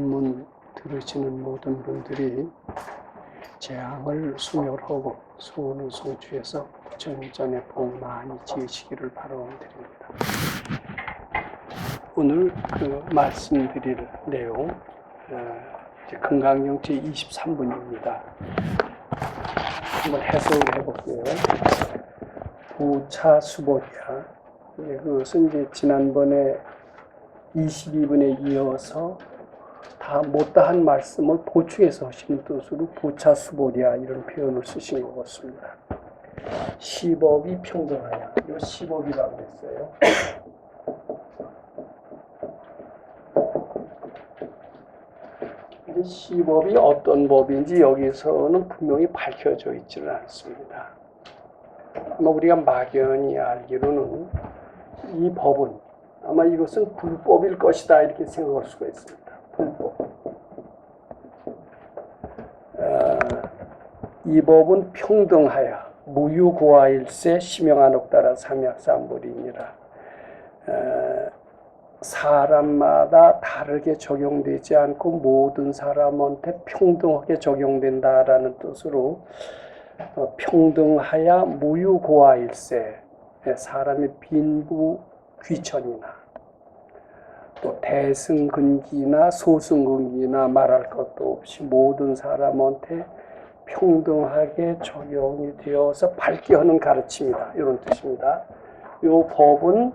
본문 들으시는 모든 분들이 재앙을 소멸하고 소원을 성취해서 전전에 복 많이 지으시기를 바라옵니다. 오늘 말씀드릴 내용 금강경 제23분입니다. 한번 해석을 해볼게요. 부차수보리야. 그것은 이제 지난번에 22분에 이어서 다 못다한 말씀을 보충해서 하시는 뜻으로 부차수보리야 이런 표현을 쓰신 것 같습니다. 시법이 평등하냐. 이 시법이라고 했어요. 이제 시법이 어떤 법인지 여기서는 분명히 밝혀져 있지는 않습니다. 아마 우리가 막연히 알기로는 이 법은 아마 이것은 불법일 것이다 이렇게 생각할 수가 있습니다. 불법. 이 법은 평등하여 무유고하일세 심형안옥따라 삼약삼불이니라. 사람마다 다르게 적용되지 않고 모든 사람한테 평등하게 적용된다라는 뜻으로 평등하여 무유고하일세. 사람의 빈부 귀천이나 또 대승근기나 소승근기나 말할 것도 없이 모든 사람한테 평등하게 적용이 되어서 밝게 하는 가르침이다. 이런 뜻입니다. 이 법은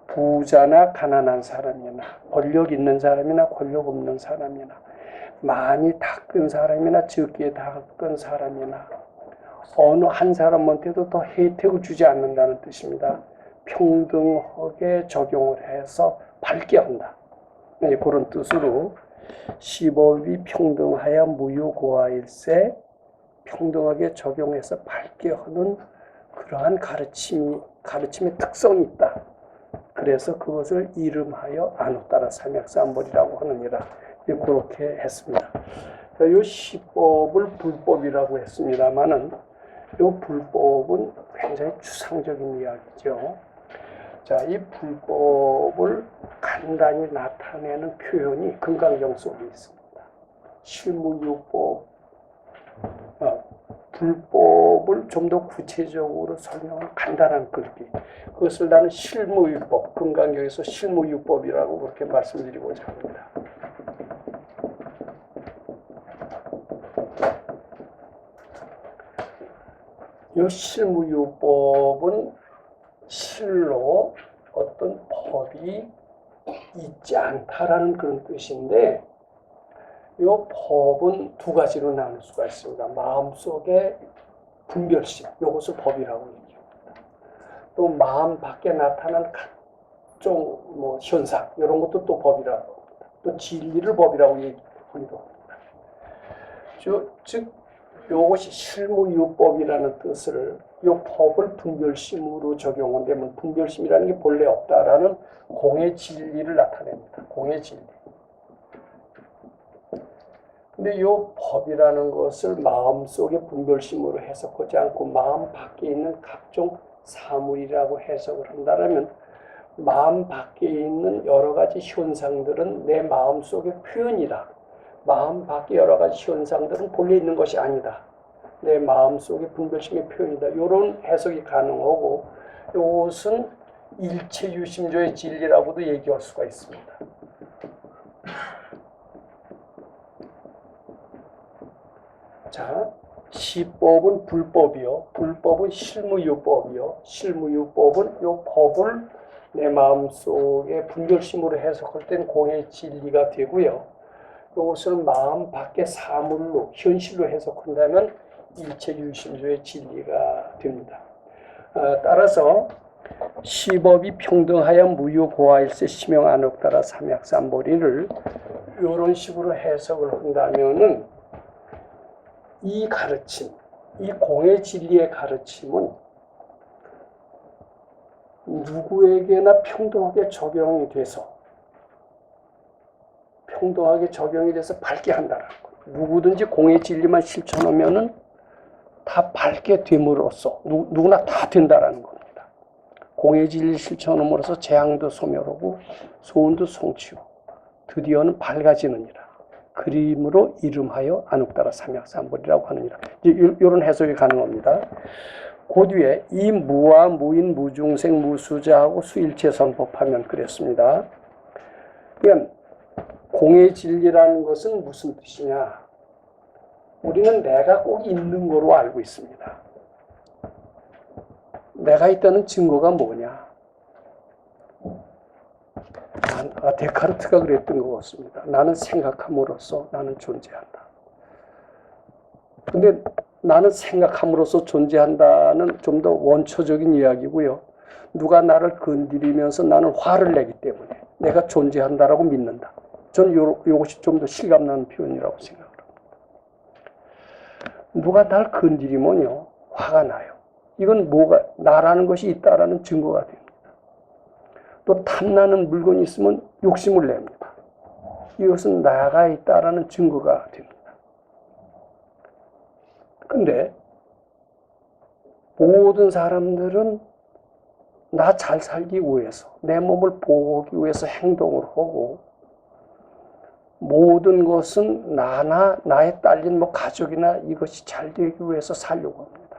부자나 가난한 사람이나 권력 있는 사람이나 권력 없는 사람이나 많이 닦은 사람이나 적게 닦은 사람이나 어느 한 사람한테도 더 혜택을 주지 않는다는 뜻입니다. 평등하게 적용을 해서 밝게 한다. 그런 뜻으로 시법이 평등하여 무유고하일세 평등하게 적용해서 밝게 하는 그러한 가르침의 특성이 있다. 그래서 그것을 이름하여 안옥따라 삼약삼벌이라고 하느니라. 그렇게 했습니다. 이 시법을 불법이라고 했습니다만은 이 불법은 굉장히 추상적인 이야기죠. 자, 이 불법을 간단히 나타내는 표현이 금강경 속에 있습니다. 실무유법, 불법을 좀 더 구체적으로 설명한 간단한 글귀. 그것을 나는 실무유법, 금강경에서 실무유법이라고 그렇게 말씀드리고자 합니다. 이 실무유법은 실로 어떤 법이 있지 않다라는 그런 뜻인데 이 법은 두 가지로 나눌 수가 있습니다. 마음속의 분별심, 이것을 법이라고 얘기합니다. 또 마음 밖에 나타난 각종 현상, 이런 것도 또 법이라고 합니다. 또 진리를 법이라고 얘기하기도 합니다. 즉 이것이 실무유법이라는 뜻을 이 법을 분별심으로 적용하면 분별심이라는 게 본래 없다라는 공의 진리를 나타냅니다. 공의 진리. 근데 이 법이라는 것을 마음속의 분별심으로 해석하지 않고 마음 밖에 있는 각종 사물이라고 해석을 한다면 마음 밖에 있는 여러 가지 현상들은 내 마음속의 표현이다. 마음 밖에 여러 가지 현상들은 본래 있는 것이 아니다. 내 마음속의 분별심의 표현이다. 이런 해석이 가능하고 이것은 일체유심조의 진리라고도 얘기할 수가 있습니다. 자, 시법은 불법이요. 불법은 실무유법이요. 실무유법은 이 법을 내 마음속의 분별심으로 해석할 때는 공의 진리가 되고요. 이것을 마음 밖의 사물로, 현실로 해석한다면 일체유심조의 진리가 됩니다. 따라서 시법이 평등하여 무유고하일세 심형안옥따라 삼약삼벌이를 이런 식으로 해석을 한다면은 이 가르침, 이 공의 진리의 가르침은 누구에게나 평등하게 적용이 돼서 밝게 한다는 거예요. 누구든지 공의 진리만 실천하면은 다 밝게 됨으로써 누구나 다 된다라는 겁니다. 공의 진리 실천함으로써 재앙도 소멸하고 소원도 성취하고 드디어는 밝아지느니라. 그림으로 이름하여 안옥따라 삼약삼벌이라고 하느니라. 이런 해석이 가능합니다. 그 뒤에 이 무와 무인 무중생 무수자하고 수일체 선법하면 그랬습니다. 그러니까 공의 진리라는 것은 무슨 뜻이냐? 우리는 내가 꼭 있는 거로 알고 있습니다. 내가 있다는 증거가 뭐냐? 데카르트가 그랬던 것 같습니다. 나는 생각함으로써 나는 존재한다. 근데 나는 생각함으로써 존재한다는 좀 더 원초적인 이야기고요. 누가 나를 건드리면서 나는 화를 내기 때문에 내가 존재한다라고 믿는다. 저는 이것이 좀 더 실감나는 표현이라고 생각합니다. 누가 날 건드리면요, 화가 나요. 이건 뭐가, 나라는 것이 있다라는 증거가 됩니다. 또 탐나는 물건이 있으면 욕심을 냅니다. 이것은 나가 있다라는 증거가 됩니다. 근데 모든 사람들은 나 잘 살기 위해서, 내 몸을 보호하기 위해서 행동을 하고, 모든 것은 나나 나의 딸린 가족이나 이것이 잘 되기 위해서 살려고 합니다.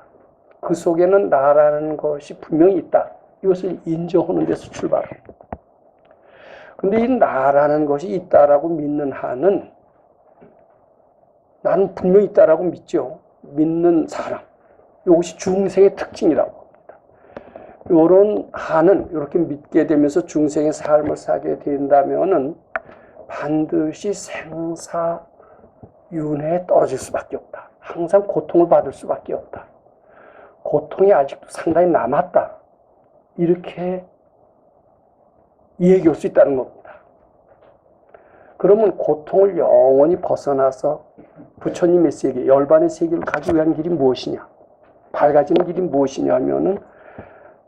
그 속에는 나라는 것이 분명히 있다. 이것을 인정하는 데서 출발합니다. 근데 이 나라는 것이 있다라고 믿는 한은 나는 분명히 있다라고 믿죠. 믿는 사람. 이것이 중생의 특징이라고 합니다. 이런 한은 이렇게 믿게 되면서 중생의 삶을 살게 된다면은 반드시 생사윤회에 떨어질 수밖에 없다. 항상 고통을 받을 수밖에 없다. 고통이 아직도 상당히 남았다. 이렇게 얘기할 수 있다는 겁니다. 그러면 고통을 영원히 벗어나서 부처님의 세계, 열반의 세계를 가기 위한 길이 무엇이냐? 밝아지는 길이 무엇이냐 하면은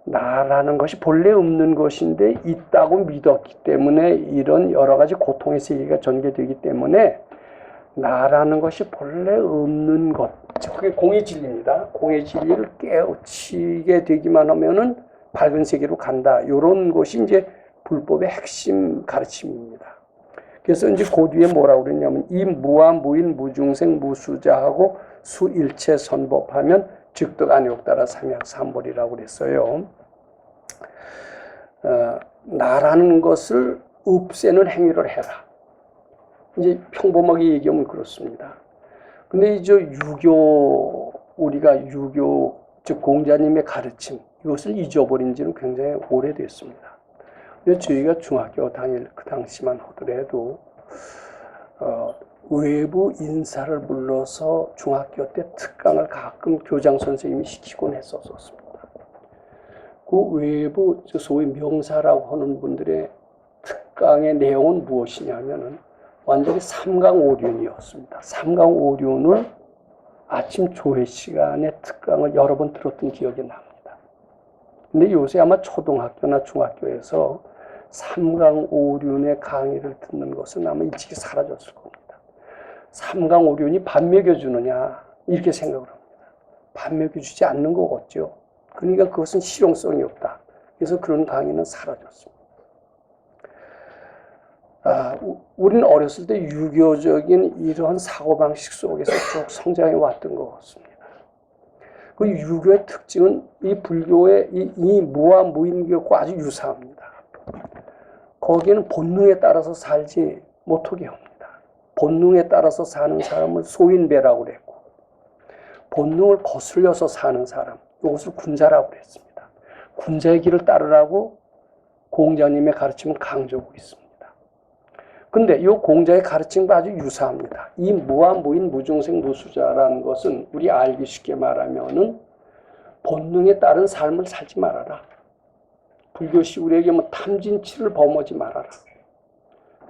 나라는 것이 본래 없는 것인데 있다고 믿었기 때문에 이런 여러 가지 고통의 세계가 전개되기 때문에 나라는 것이 본래 없는 것, 그게 공의 진리입니다. 공의 진리를 깨우치게 되기만 하면은 밝은 세계로 간다. 이런 것이 이제 불법의 핵심 가르침입니다. 그래서 이제 그 뒤에 뭐라고 그랬냐면 이 무와 무인 무중생 무수자하고 수일체 선법하면 즉득 안옥따라 삼약삼벌이라고 그랬어요. 나라는 것을 없애는 행위를 해라. 이제 평범하게 얘기하면 그렇습니다. 근데 이제 우리가 유교, 즉 공자님의 가르침, 이것을 잊어버린 지는 굉장히 오래됐습니다. 근데 저희가 중학교 다닐 그 당시만 하더라도, 외부 인사를 불러서 중학교 때 특강을 가끔 교장 선생님이 시키곤 했었습니다. 그 외부, 소위 명사라고 하는 분들의 특강의 내용은 무엇이냐면은 완전히 삼강오륜이었습니다. 삼강오륜을 아침 조회 시간에 특강을 여러 번 들었던 기억이 납니다. 근데 요새 아마 초등학교나 중학교에서 삼강오륜의 강의를 듣는 것은 아마 일찍이 사라졌을 겁니다. 삼강오륜이 밥 먹여주느냐 이렇게 생각을 합니다. 밥 먹여주지 않는 거겠죠. 그러니까 그것은 실용성이 없다. 그래서 그런 강의는 사라졌습니다. 우리는 어렸을 때 유교적인 이러한 사고방식 속에서 쭉 성장해 왔던 것 같습니다. 그 유교의 특징은 이 불교의 이 무와 무인교과 아주 유사합니다. 거기에는 본능에 따라서 살지 못하게 합니다. 본능에 따라서 사는 사람을 소인배라고 그랬고, 본능을 거슬려서 사는 사람, 이것을 군자라고 그랬습니다. 군자의 길을 따르라고 공자님의 가르침은 강조하고 있습니다. 근데 이 공자의 가르침과 아주 유사합니다. 이 무와 무인 무중생 무수자라는 것은 우리 알기 쉽게 말하면은 본능에 따른 삶을 살지 말아라. 불교시 우리에게 탐진치를 범하지 말아라.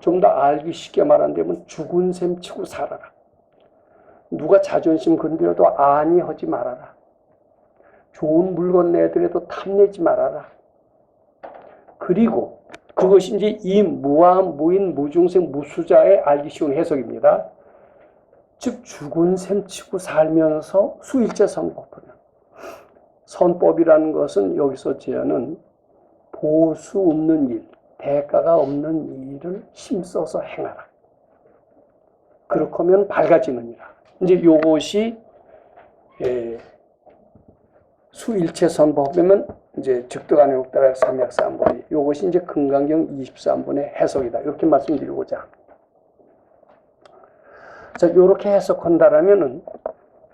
좀 더 알기 쉽게 말한다면 죽은 셈 치고 살아라. 누가 자존심 건드려도 아니 하지 말아라. 좋은 물건 내더라도 탐내지 말아라. 그리고 그것이 이제 이 무와 무인 무중생 무수자의 알기 쉬운 해석입니다. 즉 죽은 셈 치고 살면서 수일체 선법을. 선법이라는 것은 여기서 제어는 보수 없는 일, 대가가 없는 일을 힘써서 행하라. 그렇게 밝아지느니라. 이제 요것이 수일체선법이면 이제 즉득안회국다라 삼약삼본이 요것이 이제 금강경 23번의 해석이다. 이렇게 말씀드리고자 합니다. 자, 이렇게 해석한다라면은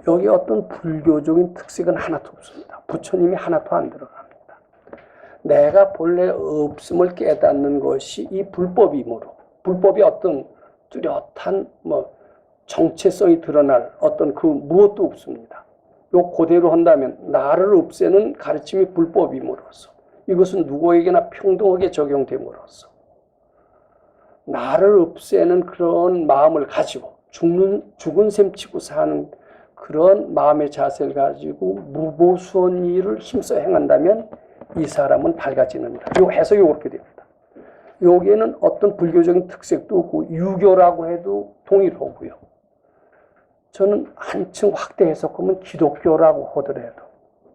여기 어떤 불교적인 특색은 하나도 없습니다. 부처님이 하나도 안 들어갑니다. 내가 본래 없음을 깨닫는 것이 이 불법이므로 불법이 어떤 뚜렷한 정체성이 드러날 어떤 그 무엇도 없습니다. 요 그대로 한다면 나를 없애는 가르침이 불법임으로써 이것은 누구에게나 평등하게 적용됨으로써 나를 없애는 그런 마음을 가지고 죽은 셈 치고 사는 그런 마음의 자세를 가지고 무보수한 일을 힘써 행한다면 이 사람은 밝아지느니라. 이 해석이 그렇게 됩니다. 여기에는 어떤 불교적인 특색도 없고 유교라고 해도 동일하고요. 저는 한층 확대 해석하면 기독교라고 하더라도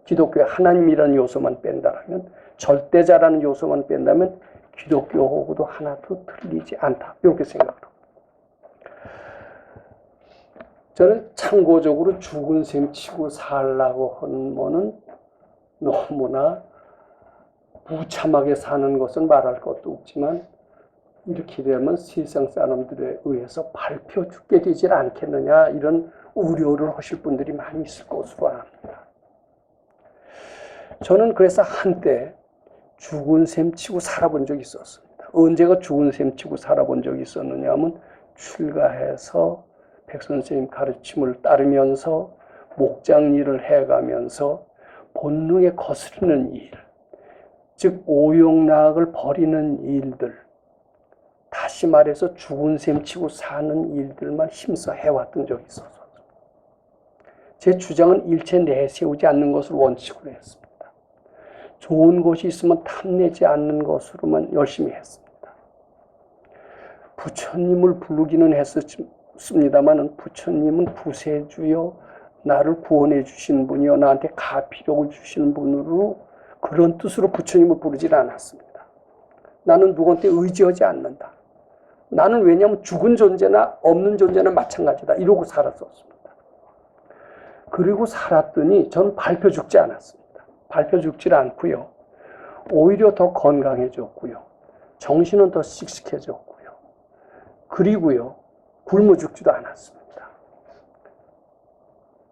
기독교의 하나님이라는 요소만 뺀다면 절대자라는 요소만 뺀다면 기독교하고도 하나도 틀리지 않다. 이렇게 생각합니다. 저는 참고적으로 죽은 셈 치고 살라고 하는 거는 너무나 무참하게 사는 것은 말할 것도 없지만 이렇게 되면 세상 사람들에 의해서 밟혀 죽게 되질 않겠느냐 이런 우려를 하실 분들이 많이 있을 것으로 압니다. 저는 그래서 한때 죽은 셈 치고 살아본 적이 있었습니다. 언제가 죽은 셈 치고 살아본 적이 있었느냐 하면 출가해서 백선생님 가르침을 따르면서 목장 일을 해가면서 본능에 거스르는 일, 즉 오용락을 버리는 일들, 다시 말해서 죽은 셈 치고 사는 일들만 힘써 해왔던 적이 있어서 제 주장은 일체 내세우지 않는 것을 원칙으로 했습니다. 좋은 것이 있으면 탐내지 않는 것으로만 열심히 했습니다. 부처님을 부르기는 했습니다만 부처님은 구세주여 나를 구원해 주신 분이요 나한테 가피력을 주시는 분으로 그런 뜻으로 부처님을 부르질 않았습니다. 나는 누구한테 의지하지 않는다. 나는 왜냐하면 죽은 존재나 없는 존재나 마찬가지다. 이러고 살았었습니다. 그리고 살았더니 저는 밟혀 죽지 않았습니다. 밟혀 죽질 않고요. 오히려 더 건강해졌고요. 정신은 더 씩씩해졌고요. 그리고요. 굶어 죽지도 않았습니다.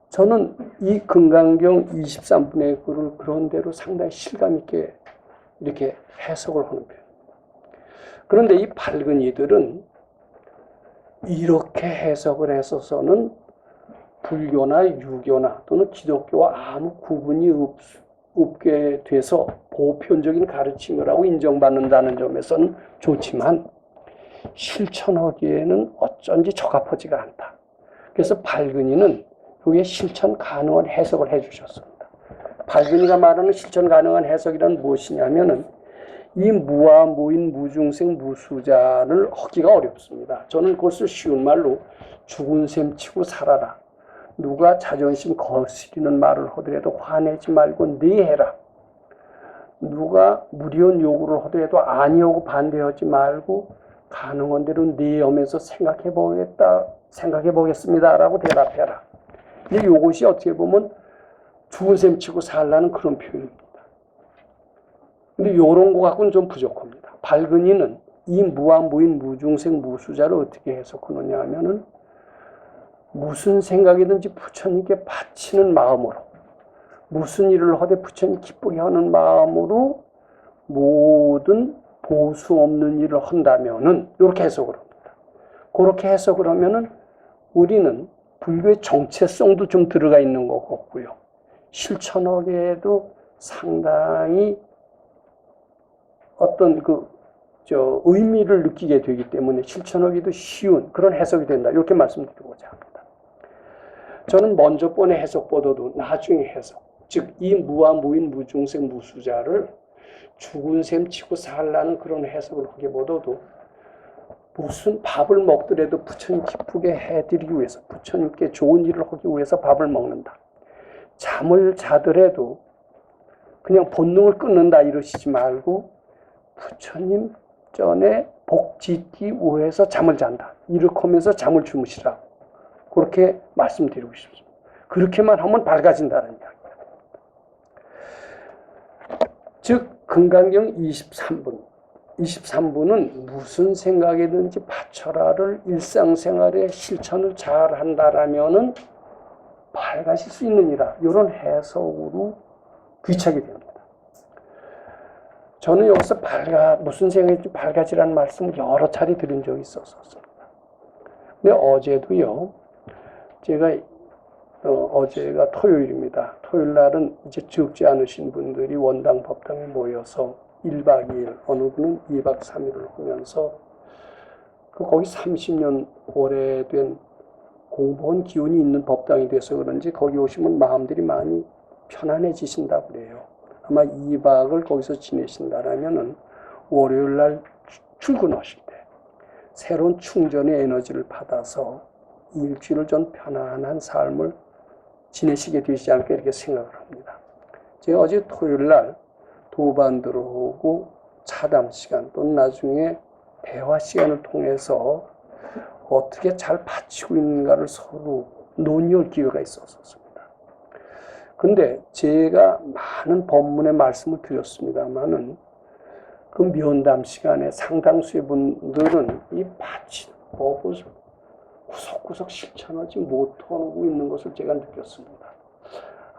저는 이 금강경 23분의 글을 그런 대로 상당히 실감 있게 이렇게 해석을 하는 편입니다. 그런데 이 밝은 이들은 이렇게 해석을 했어서는 불교나 유교나 또는 기독교와 아무 구분이 없게 돼서 보편적인 가르침이라고 인정받는다는 점에서는 좋지만 실천하기에는 어쩐지 적합하지가 않다. 그래서 밝은이는 그게 실천 가능한 해석을 해주셨습니다. 밝은이가 말하는 실천 가능한 해석이란 무엇이냐면은 이 무아, 무인, 무중생, 무수자를 하기가 어렵습니다. 저는 그것을 쉬운 말로 죽은 셈 치고 살아라. 누가 자존심 거스리는 말을 하더라도 화내지 말고 네 해라. 누가 무리한 요구를 하더라도 아니하고 반대하지 말고 가능한 대로 네 하면서 생각해 보겠습니다라고 대답해라. 근데 이것이 어떻게 보면 죽은 셈 치고 살라는 그런 표현입니다. 근데 이런 거 갖고는 좀 부족합니다. 밝은이는 이 무아, 무인, 무중생, 무수자를 어떻게 해석하느냐 하면은 무슨 생각이든지 부처님께 바치는 마음으로 무슨 일을 하되 부처님 기쁘게 하는 마음으로 모든 보수 없는 일을 한다면은 이렇게 해석을 합니다. 그렇게 해석을 하면은 우리는 불교의 정체성도 좀 들어가 있는 것 같고요. 실천하기에도 상당히 어떤 의미를 느끼게 되기 때문에 실천하기도 쉬운 그런 해석이 된다. 이렇게 말씀드리고자 합니다. 저는 먼저 번의 해석보다도 나중에 해석, 즉 이 무아, 무인, 무중생, 무수자를 죽은 셈 치고 살라는 그런 해석을 하기보다도 무슨 밥을 먹더라도 부처님 기쁘게 해드리기 위해서 부처님께 좋은 일을 하기 위해서 밥을 먹는다. 잠을 자더라도 그냥 본능을 끊는다 이러시지 말고 부처님 전에 복 짓기 위해서 잠을 잔다. 이렇게 하면서 잠을 주무시라. 그렇게 말씀드리고 싶습니다. 그렇게만 하면 밝아진다는 이야기입니다. 즉 금강경 23분. 23분은 무슨 생각이든지 바쳐라를 일상생활에 실천을 잘 한다라면은 밝아질 수 있느니라. 이런 해석으로 귀착이 됩니다. 저는 여기서 무슨 생각이든지 밝아지라는 말씀을 여러 차례 드린 적이 있었습니다. 근데 어제도요, 제가 어제가 토요일입니다. 토요일 날은 이제 적지 않으신 분들이 원당 법당에 모여서 1박 2일, 어느 분은 2박 3일을 하면서 거기 30년 오래된 공부한 기운이 있는 법당이 돼서 그런지 거기 오시면 마음들이 많이 편안해지신다고 그래요. 아마 2박을 거기서 지내신다라면은 월요일 날 출근하실 때 새로운 충전의 에너지를 받아서 일주일을 좀 편안한 삶을 지내시게 되지 않을까 이렇게 생각을 합니다. 제가 어제 토요일 날 도반 들어오고 차담 시간 또는 나중에 대화 시간을 통해서 어떻게 잘 바치고 있는가를 서로 논의할 기회가 있었습니다. 근데 제가 많은 법문의 말씀을 드렸습니다만은 그 면담 시간에 상당수의 분들은 이 바치는 법을 구석구석 실천하지 못하고 있는 것을 제가 느꼈습니다.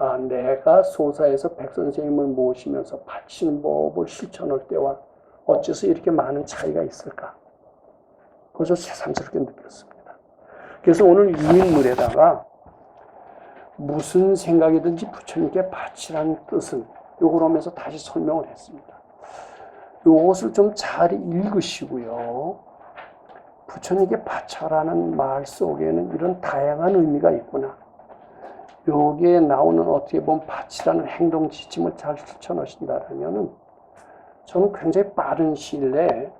아, 내가 소사에서 백 선생님을 모시면서 바치는 법을 실천할 때와 어째서 이렇게 많은 차이가 있을까? 그것을 새삼스럽게 느꼈습니다. 그래서 오늘 유인물에다가 무슨 생각이든지 부처님께 바치라는 뜻은 요걸 하면서 다시 설명을 했습니다. 요것을 좀 잘 읽으시고요. 부처님께 바쳐라는 말 속에는 이런 다양한 의미가 있구나. 여기에 나오는 어떻게 보면 바치라는 행동 지침을 잘 실천하신다면 저는 굉장히 빠른 시일 내에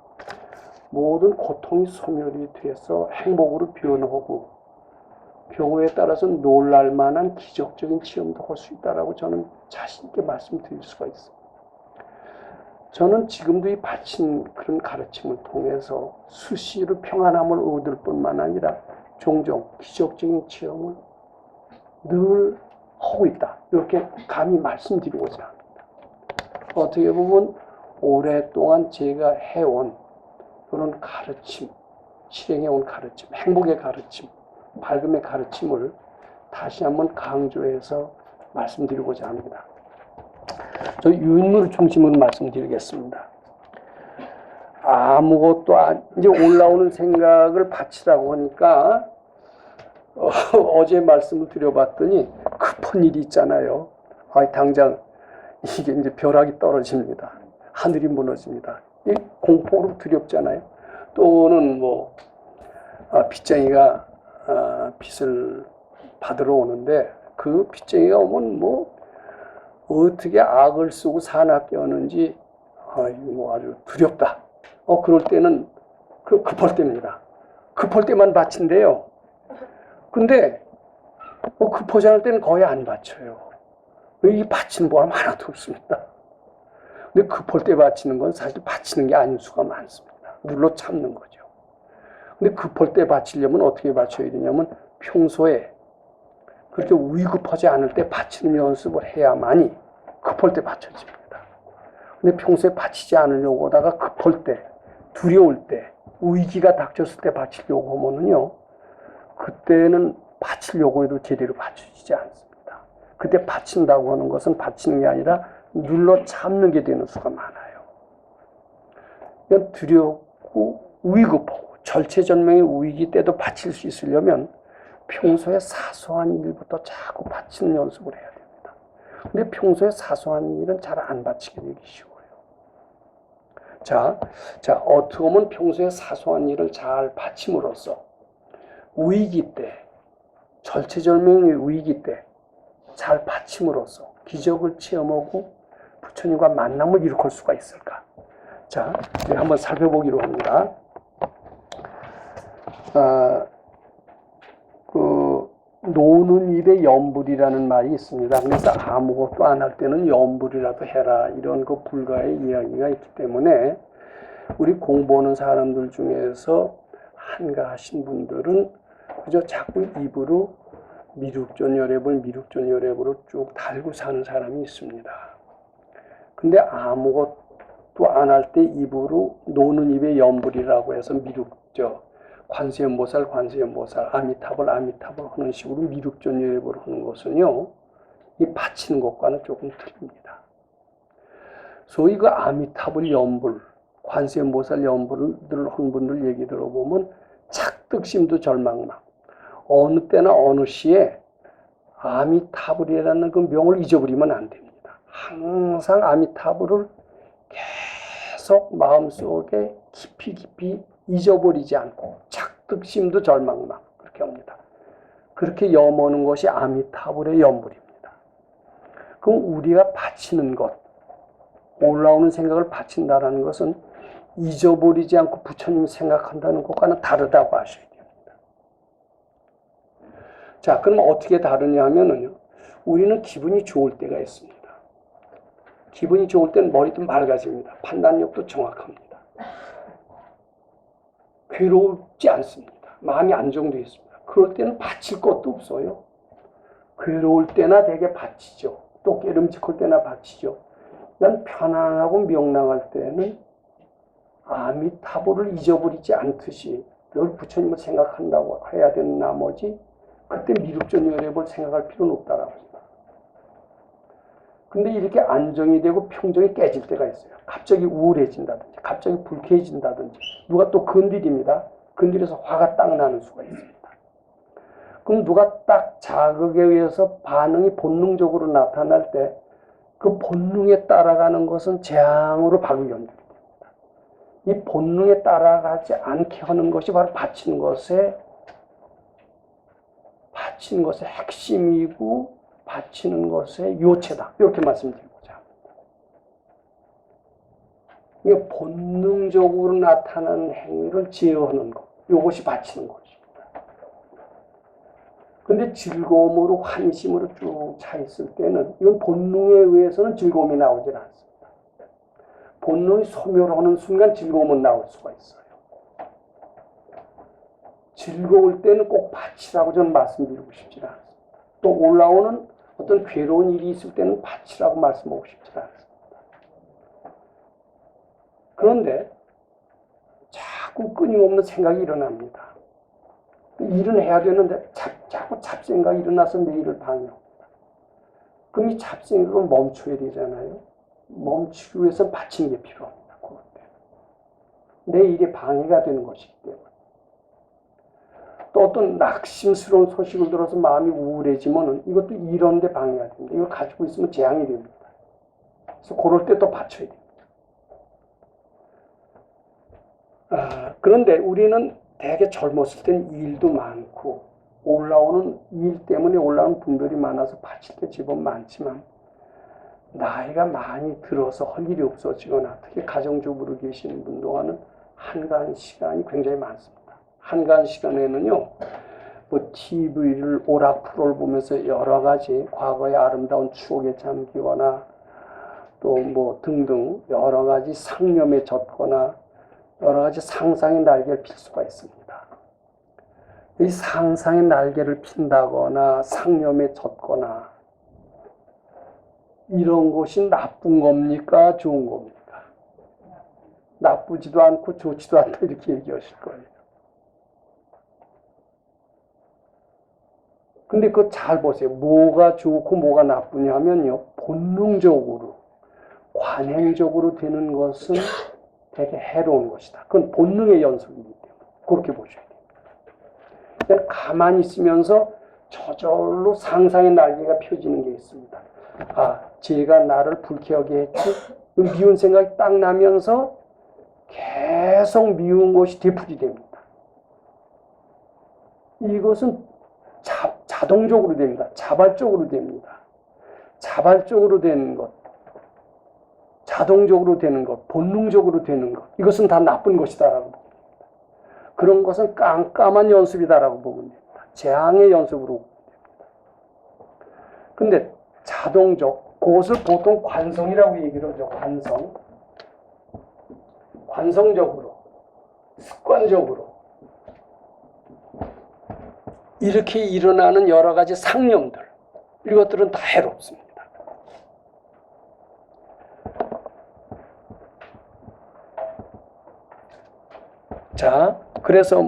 모든 고통이 소멸이 돼서 행복으로 변하고 경우에 따라서는 놀랄 만한 기적적인 체험도 할 수 있다라고 저는 자신 있게 말씀드릴 수가 있습니다. 저는 지금도 이 바친 그런 가르침을 통해서 수시로 평안함을 얻을 뿐만 아니라 종종 기적적인 체험을 늘 하고 있다. 이렇게 감히 말씀드리고자 합니다. 어떻게 보면 오랫동안 제가 해온 그런 가르침, 실행해온 가르침, 행복의 가르침, 밝음의 가르침을 다시 한번 강조해서 말씀드리고자 합니다. 저 유인물 중심으로 말씀드리겠습니다. 아무것도 이제 올라오는 생각을 바치라고 하니까 어제 말씀을 드려봤더니 급한 일이 있잖아요. 당장 이게 이제 벼락이 떨어집니다. 하늘이 무너집니다. 이 공포로 두렵잖아요. 또는 빚쟁이가 빚을 받으러 오는데 그 빚쟁이가 오면 어떻게 악을 쓰고 사납게 하는지 아주 두렵다. 그럴 때는 급할 때입니다. 급할 때만 바친대요. 근데 급하지 않을 때는 거의 안 바쳐요. 이 바치는 보람 하나도 없습니다. 근데 급할 때 바치는 건 사실 바치는 게 아닐 수가 많습니다. 눌러 참는 거죠. 근데 급할 때 바치려면 어떻게 바쳐야 되냐면 평소에 그렇게 위급하지 않을 때 바치는 연습을 해야만이 급할 때 바쳐집니다. 근데 평소에 바치지 않으려고 하다가 급할 때, 두려울 때, 위기가 닥쳤을 때 바치려고 하면은요, 그때는 바치려고 해도 제대로 바쳐지지 않습니다. 그때 바친다고 하는 것은 바치는 게 아니라 눌러 참는 게 되는 수가 많아요. 그냥 두렵고 위급하고 절체절명의 위기 때도 바칠 수 있으려면 평소에 사소한 일부터 자꾸 바치는 연습을 해야 됩니다. 근데 평소에 사소한 일은 잘 안 바치게 되기 쉬워요. 자, 어떻게 보면 평소에 사소한 일을 잘 바침으로써 위기 때, 절체절명의 위기 때 잘 바침으로써 기적을 체험하고 부처님과 만남을 일으킬 수가 있을까? 자, 한번 살펴보기로 합니다. 노는 일에 염불이라는 말이 있습니다. 그래서 아무것도 안 할 때는 염불이라도 해라. 이런 불가의 이야기가 있기 때문에 우리 공부하는 사람들 중에서 한가하신 분들은 그저 자꾸 입으로 미륵존여랩으로 쭉 달고 사는 사람이 있습니다. 근데 아무것도 안 할 때 입으로 노는 입에 염불이라고 해서 관세음보살, 아미타불 하는 식으로 미륵존여랩으로 하는 것은요, 이 바치는 것과는 조금 틀립니다. 소위 그 아미타불 염불, 관세음보살 염불을 하는 분들 얘기 들어보면 착득심도 절망망, 어느 때나 어느 시에 아미타불이라는 그 명을 잊어버리면 안 됩니다. 항상 아미타불을 계속 마음속에 깊이 잊어버리지 않고 착득심도 절망망 그렇게 합니다. 그렇게 염하는 것이 아미타불의 염불입니다. 그럼 우리가 바치는 것, 올라오는 생각을 바친다는 것은 잊어버리지 않고 부처님 생각한다는 것과는 다르다고 하셔야 됩니다. 자, 그럼 어떻게 다르냐 하면은요, 우리는 기분이 좋을 때가 있습니다. 기분이 좋을 때는 머리도 맑아집니다. 판단력도 정확합니다. 괴롭지 않습니다. 마음이 안정되어 있습니다. 그럴 때는 바칠 것도 없어요. 괴로울 때나 되게 바치죠. 또 깨름직할 때나 바치죠. 난 편안하고 명랑할 때는 아미타불을 잊어버리지 않듯이 늘 부처님을 생각한다고 해야 되는 나머지 그때 미륵존여랩을 생각할 필요는 없다라고 합니다. 근데 이렇게 안정이 되고 평정이 깨질 때가 있어요. 갑자기 우울해진다든지 갑자기 불쾌해진다든지 누가 또 건드립니다. 건드려서 화가 딱 나는 수가 있습니다. 그럼 누가 딱 자극에 의해서 반응이 본능적으로 나타날 때 그 본능에 따라가는 것은 재앙으로 바로 연결이 됩니다. 이 본능에 따라가지 않게 하는 것이 바로 바치는 것의 핵심이고 바치는 것의 요체다. 이렇게 말씀드리고자 합니다. 이게 본능적으로 나타나는 행위를 제어하는 것. 이것이 바치는 것입니다. 근데 즐거움으로 환심으로 쭉 차 있을 때는 이건 본능에 의해서는 즐거움이 나오질 않습니다. 본능이 소멸하는 순간 즐거움은 나올 수가 있어요. 즐거울 때는 꼭 바치라고 저는 말씀드리고 싶지 않습니다. 또 올라오는 어떤 괴로운 일이 있을 때는 바치라고 말씀하고 싶지 않습니다. 그런데 자꾸 끊임없는 생각이 일어납니다. 일은 해야 되는데 자꾸 잡생각이 일어나서 내 일을 방해합니다. 그럼 이 잡생각을 멈춰야 되잖아요. 멈추기 위해서 바치는 게 필요합니다. 그럴 때. 내 일에 방해가 되는 것이기 때문에. 또 어떤 낙심스러운 소식을 들어서 마음이 우울해지면 이것도 이런 데 방해가 됩니다. 이걸 가지고 있으면 재앙이 됩니다. 그래서 그럴 때 또 바쳐야 됩니다. 그런데 우리는 되게 젊었을 땐 일도 많고 올라오는 일 때문에 올라오는 분들이 많아서 바칠 때 제법 많지만 나이가 많이 들어서 할 일이 없어지거나 특히 가정주부로 계시는 분 동안은 한가한 시간이 굉장히 많습니다. 한가한 시간에는요, 뭐 TV를 오락 프로를 보면서 여러 가지 과거의 아름다운 추억에 잠기거나 또 뭐 등등 여러 가지 상념에 젖거나 여러 가지 상상의 날개를 필 수가 있습니다. 이 상상의 날개를 핀다거나 상념에 젖거나 이런 것이 나쁜 겁니까? 좋은 겁니까? 나쁘지도 않고 좋지도 않다 이렇게 얘기하실 거예요. 근데 그거 잘 보세요. 뭐가 좋고 뭐가 나쁘냐 하면요. 본능적으로, 관행적으로 되는 것은 되게 해로운 것이다. 그건 본능의 연속이기 때문에 그렇게 보셔야 돼요. 그냥 가만히 있으면서 저절로 상상의 날개가 펴지는 게 있습니다. 쟤가 나를 불쾌하게 했지? 미운 생각이 딱 나면서 계속 미운 것이 되풀이됩니다. 이것은 자동적으로 됩니다. 자발적으로 됩니다. 자발적으로 되는 것, 자동적으로 되는 것, 본능적으로 되는 것, 이것은 다 나쁜 것이다라고 봅니다. 그런 것은 깜깜한 연습이다라고 보면 됩니다. 재앙의 연습으로 보면 됩니다. 근데 자동적, 그것을 보통 관성이라고 얘기를 하죠. 관성. 관성적으로, 습관적으로 이렇게 일어나는 여러 가지 상념들, 이것들은 다 해롭습니다. 자, 그래서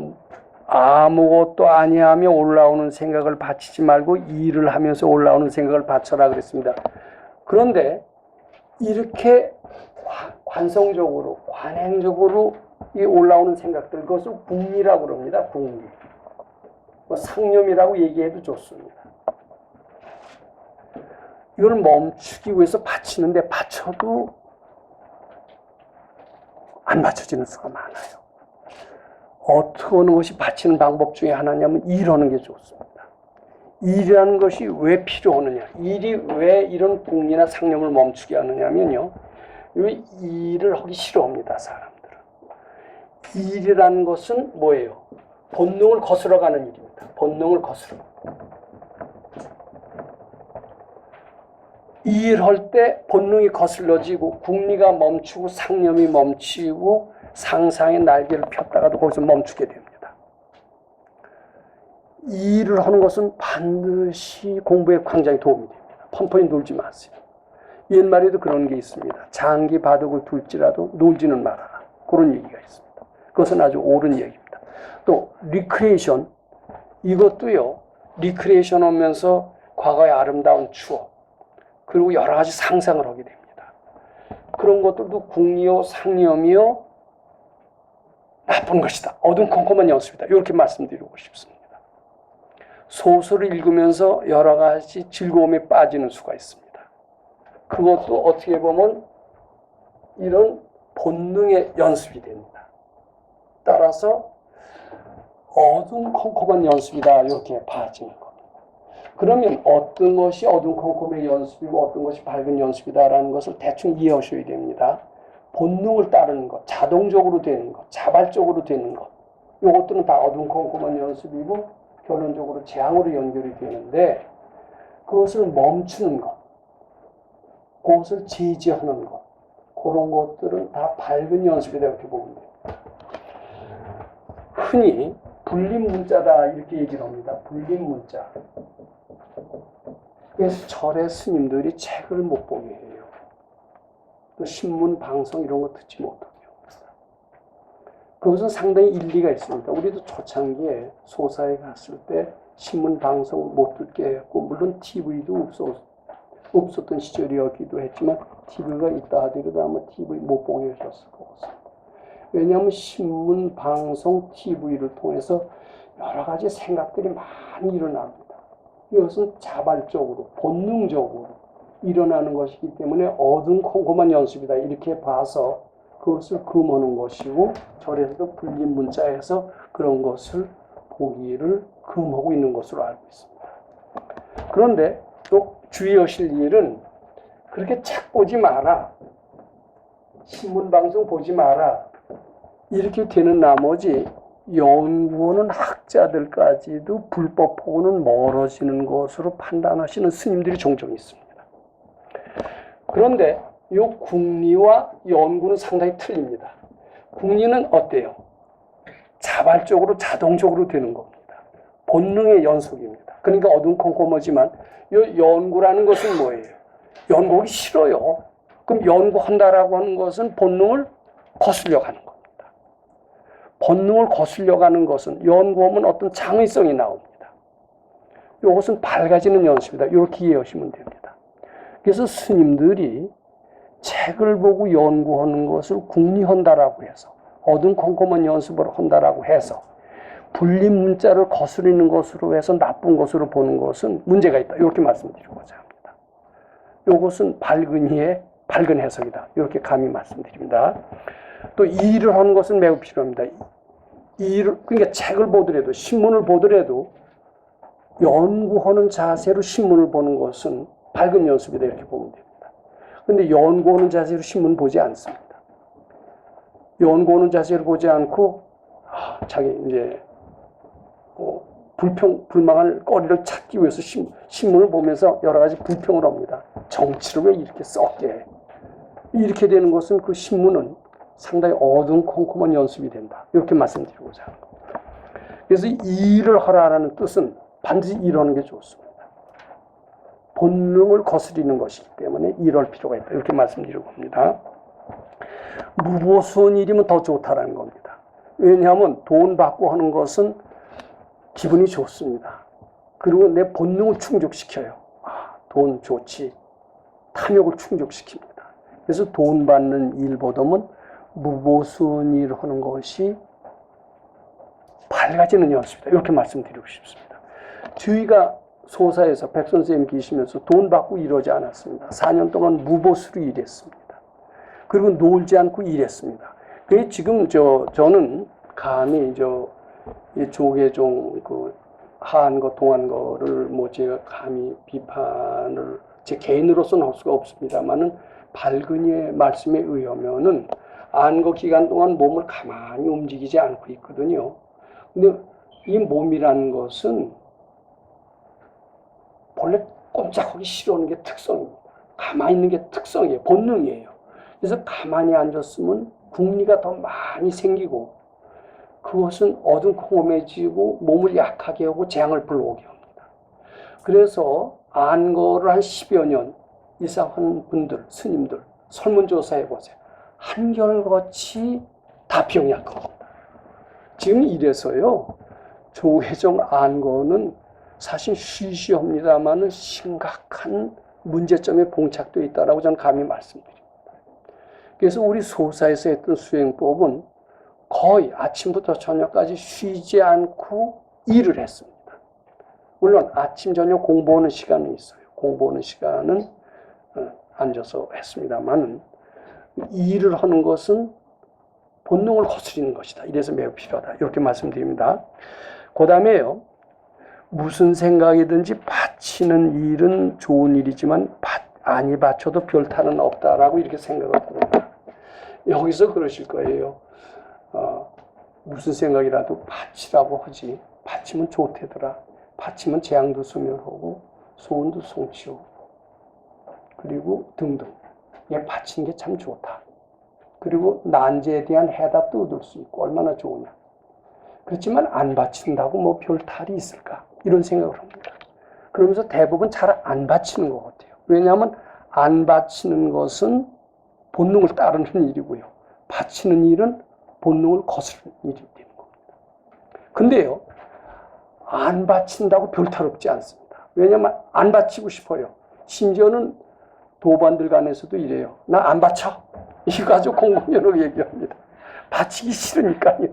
아무것도 아니하며 올라오는 생각을 바치지 말고 일을 하면서 올라오는 생각을 바쳐라 그랬습니다. 그런데 이렇게 관성적으로, 관행적으로 이 올라오는 생각들, 그것을 궁리라고 그럽니다. 궁리. 뭐 상념이라고 얘기해도 좋습니다. 이걸 멈추기 위해서 바치는데 바쳐도 안 맞춰지는 수가 많아요. 어떻게 하는 것이 바치는 방법 중에 하나냐면 일하는 게 좋습니다. 일이라는 것이 왜 필요하느냐, 일이 왜 이런 궁리나 상념을 멈추게 하느냐면요, 일을 하기 싫어합니다. 사람들은. 일이라는 것은 뭐예요? 본능을 거스러가는 일입니다. 본능을 거스러. 일할 때 본능이 거슬러지고 궁리가 멈추고 상념이 멈추고 상상의 날개를 폈다가도 거기서 멈추게 됩니다. 일을 하는 것은 반드시 공부에 굉장히 도움이 됩니다. 펀펀히 놀지 마세요. 옛말에도 그런 게 있습니다. 장기 바둑을 둘지라도 놀지는 말아라. 그런 얘기가 있습니다. 그것은 아주 옳은 얘기입니다. 또 리크레이션, 이것도요. 리크레이션 하면서 과거의 아름다운 추억, 그리고 여러 가지 상상을 하게 됩니다. 그런 것들도 궁리요, 상념이요, 나쁜 것이다. 어둠컴컴한 연습이다. 이렇게 말씀드리고 싶습니다. 소설을 읽으면서 여러 가지 즐거움에 빠지는 수가 있습니다. 그것도 어떻게 보면 이런 본능의 연습이 됩니다. 따라서 어둠컴컴한 연습이다. 이렇게 봐지는 겁니다. 그러면 어떤 것이 어둠컴컴의 연습이고 어떤 것이 밝은 연습이다라는 것을 대충 이해하셔야 됩니다. 본능을 따르는 것, 자동적으로 되는 것, 자발적으로 되는 것, 이것들은 다 어둠컴컴한 연습이고 결론적으로 재앙으로 연결이 되는데, 그것을 멈추는 것, 그것을 제지하는 것, 그런 것들은 다 밝은 연습이다 이렇게 보면 돼요. 흔히 불림 문자다 이렇게 얘기를 합니다. 불림 문자. 그래서 절의 스님들이 책을 못 보게 해요. 또 신문, 방송 이런 거 듣지 못하게 합니다. 그것은 상당히 일리가 있습니다. 우리도 초창기에 소사에 갔을 때 신문, 방송 못 듣게 했고, 물론 TV도 없었던 시절이었기도 했지만 TV가 있다 하더라도 아마 TV 못 보게 하셨을 것 같습니다. 왜냐하면 신문, 방송, TV를 통해서 여러 가지 생각들이 많이 일어납니다. 이것은 자발적으로, 본능적으로 일어나는 것이기 때문에 어둠컴컴한 연습이다 이렇게 봐서 그것을 금하는 것이고, 절에서도 불림 문자에서 그런 것을 보기를 금하고 있는 것으로 알고 있습니다. 그런데 또 주의하실 일은 그렇게 책 보지 마라, 신문, 방송 보지 마라 이렇게 되는 나머지 연구하는 학자들까지도 불법하고는 멀어지는 것으로 판단하시는 스님들이 종종 있습니다. 그런데 이 궁리와 연구는 상당히 틀립니다. 궁리는 어때요? 자발적으로 자동적으로 되는 겁니다. 본능의 연속입니다. 그러니까 어둠컴컴하지만 이 연구라는 것은 뭐예요? 연구하기 싫어요. 그럼 연구한다라고 하는 것은 본능을 거슬려 가는 겁니다. 본능을 거슬려 가는 것은 연구하면 어떤 창의성이 나옵니다. 이것은 밝아지는 연습이다. 이렇게 이해하시면 됩니다. 그래서 스님들이 책을 보고 연구하는 것을 궁리한다라고 해서, 어둠컴컴한 연습을 한다라고 해서 불림 문자를 거스르는 것으로 해서 나쁜 것으로 보는 것은 문제가 있다. 이렇게 말씀드리고자 합니다. 이것은 밝은 이의 밝은 해석이다. 이렇게 감히 말씀드립니다. 또 일을 하는 것은 매우 필요합니다. 그러니까 책을 보더라도, 신문을 보더라도 연구하는 자세로 신문을 보는 것은 밝은 연습이다 이렇게 보면 됩니다. 그런데 연구하는 자세로 신문 보지 않습니다. 연구하는 자세로 보지 않고 자기 이제 불만할 거리를 찾기 위해서 신문을 보면서 여러 가지 불평을 합니다. 정치를 왜 이렇게 썩게 해? 이렇게 되는 것은 그 신문은 상당히 어두컴컴한 연습이 된다. 이렇게 말씀드리고자 하는 겁니다. 그래서 이 일을 하라는 뜻은 반드시 이러는 게 좋습니다. 본능을 거스리는 것이기 때문에 이럴 필요가 있다. 이렇게 말씀드리고 합니다. 무보수원 일이면 더 좋다라는 겁니다. 왜냐하면 돈 받고 하는 것은 기분이 좋습니다. 그리고 내 본능을 충족시켜요. 돈 좋지. 탐욕을 충족시킵니다. 그래서 돈 받는 일보다는 무보수원 일을 하는 것이 밝아지는 연습이다. 이렇게 말씀드리고 싶습니다. 저희가 소사에서 백 선생님 계시면서 돈 받고 이러지 않았습니다. 4년 동안 무보수로 일했습니다. 그리고 놀지 않고 일했습니다. 그래서 지금 저는 감히 조계종 한 거, 동한 거를 제가 감히 비판을 제 개인으로서는 할 수가 없습니다만은 밝은 이의 말씀에 의하면은 안거 기간 동안 몸을 가만히 움직이지 않고 있거든요. 근데 이 몸이라는 것은 본래 꼼짝하기 싫어하는 게 특성입니다. 가만히 있는 게 특성이에요. 본능이에요. 그래서 가만히 앉았으면 궁리가 더 많이 생기고 그것은 어두컴컴해지고 몸을 약하게 하고 재앙을 불러오게 합니다. 그래서 안거를 한 10여 년 이상 한 분들, 스님들 설문조사해 보세요. 한결같이 다 병약합니다. 지금 이래서요. 조계종 안거는 사실 쉬쉬합니다만은 심각한 문제점에 봉착되어 있다라고 저는 감히 말씀드립니다. 그래서 우리 소사에서 했던 수행법은 거의 아침부터 저녁까지 쉬지 않고 일을 했습니다. 물론 아침 저녁 공부하는 시간은 있어요. 공부하는 시간은 앉아서 했습니다만 일을 하는 것은 본능을 거스리는 것이다. 이래서 매우 필요하다. 이렇게 말씀드립니다. 그 다음에요. 무슨 생각이든지 바치는 일은 좋은 일이지만 아니 바쳐도 별탈은 없다라고 이렇게 생각을 합니다. 여기서 그러실 거예요. 무슨 생각이라도 바치라고 하지. 바치면 좋대더라. 바치면 재앙도 소멸하고 소원도 성취하고 그리고 등등. 얘 바치는 게 참 좋다. 그리고 난제에 대한 해답도 얻을 수 있고 얼마나 좋으냐. 그렇지만 안 바친다고 별 탈이 있을까? 이런 생각을 합니다. 그러면서 대부분 잘 안 바치는 것 같아요. 왜냐하면 안 바치는 것은 본능을 따르는 일이고요. 바치는 일은 본능을 거스르는 일이 되는 겁니다. 근데요, 안 바친다고 별탈 없지 않습니다. 왜냐하면 안 바치고 싶어요. 심지어는 도반들 간에서도 이래요. 나 안 바쳐. 이거 가지고 공공연하게 얘기합니다. 바치기 싫으니까요.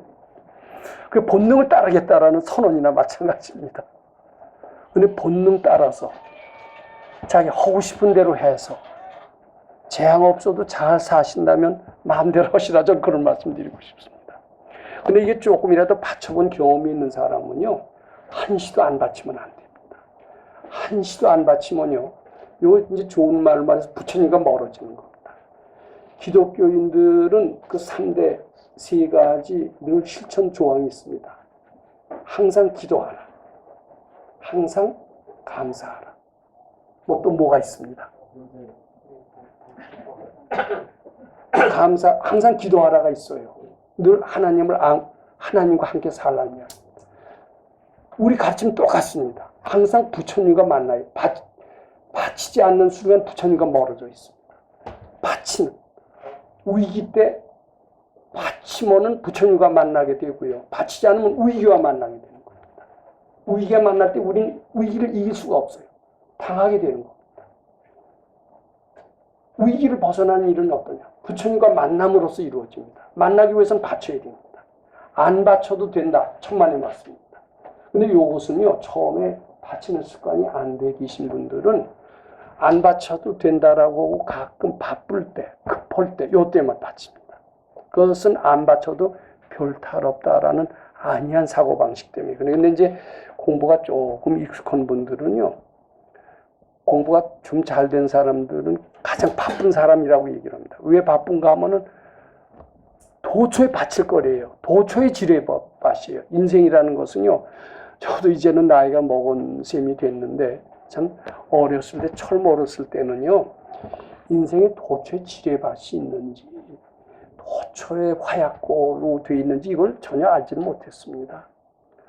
그 본능을 따르겠다라는 선언이나 마찬가지입니다. 근데 본능 따라서 자기 하고 싶은 대로 해서 재앙 없어도 잘 사신다면 마음대로 하시라. 저는 그런 말씀 드리고 싶습니다. 근데 이게 조금이라도 바쳐본 경험이 있는 사람은요, 한시도 안 바치면 안 됩니다. 한시도 안 바치면요, 이거 이제 좋은 말로 말해서 부처님과 멀어지는 겁니다. 기독교인들은 그 3대 세 가지 늘 실천 조항이 있습니다. 항상 기도하라. 항상 감사하라. 또 뭐가 있습니다. 항상 기도하라가 있어요. 늘 하나님과 함께 살라면. 우리 가르침 똑같습니다. 항상 부처님과 만나요. 바치지 않는 순간 부처님과 멀어져 있습니다. 바치는. 위기 때 바치면은 부처님과 만나게 되고요. 바치지 않으면 위기와 만나게 되는 겁니다. 위기가 만날 때 우리는 위기를 이길 수가 없어요. 당하게 되는 겁니다. 위기를 벗어나는 일은 어떠냐? 부처님과 만남으로써 이루어집니다. 만나기 위해서는 바쳐야 됩니다. 안 바쳐도 된다. 천만의 말씀입니다. 근데 이것은요, 처음에 바치는 습관이 안 돼 계신 분들은 안 바쳐도 된다라고 하고 가끔 바쁠 때, 급할 때, 요때만 바칩니다. 그것은 안 바쳐도 별 탈 없다라는 안이한 사고방식 때문에. 근데 이제 공부가 조금 익숙한 분들은요, 공부가 좀 잘 된 사람들은 가장 바쁜 사람이라고 얘기를 합니다. 왜 바쁜가 하면은 도초에 바칠 거래요. 도초에 지뢰 밭이에요. 인생이라는 것은요, 저도 이제는 나이가 먹은 셈이 됐는데, 참 어렸을 때, 철 멀었을 때는요, 인생에 도초에 지뢰밭이 있는지, 호초의 화약고로 되어 있는지 이걸 전혀 알지는 못했습니다.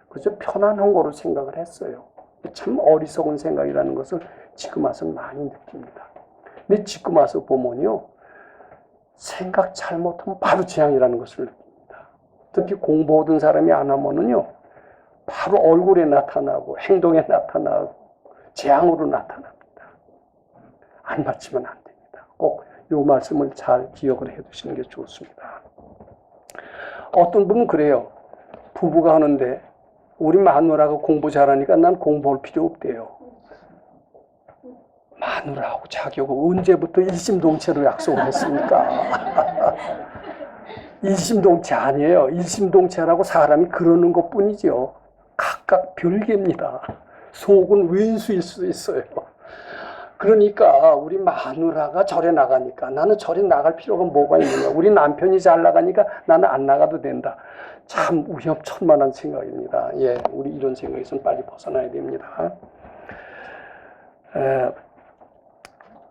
그래서 편안한 거로 생각을 했어요. 참 어리석은 생각이라는 것을 지금 와서 많이 느낍니다. 근데 지금 와서 보면요, 생각 잘못하면 바로 재앙이라는 것을 느낍니다. 특히 공부하던 사람이 안 하면은요, 바로 얼굴에 나타나고 행동에 나타나고 재앙으로 나타납니다. 안 맞추면 안 됩니다. 꼭 이 말씀을 잘 기억을 해 두시는 게 좋습니다. 어떤 분은 그래요. 부부가 하는데 우리 마누라가 공부 잘하니까 난 공부할 필요 없대요. 마누라하고 자기하고 언제부터 일심동체로 약속을 했습니까? 일심동체 아니에요. 일심동체라고 사람이 그러는 것뿐이죠. 각각 별개입니다. 속은 왼수일 수도 있어요. 그러니까 우리 마누라가 절에 나가니까 나는 절에 나갈 필요가 뭐가 있느냐. 우리 남편이 잘 나가니까 나는 안 나가도 된다. 참 위험천만한 생각입니다. 예, 우리 이런 생각에서는 빨리 벗어나야 됩니다.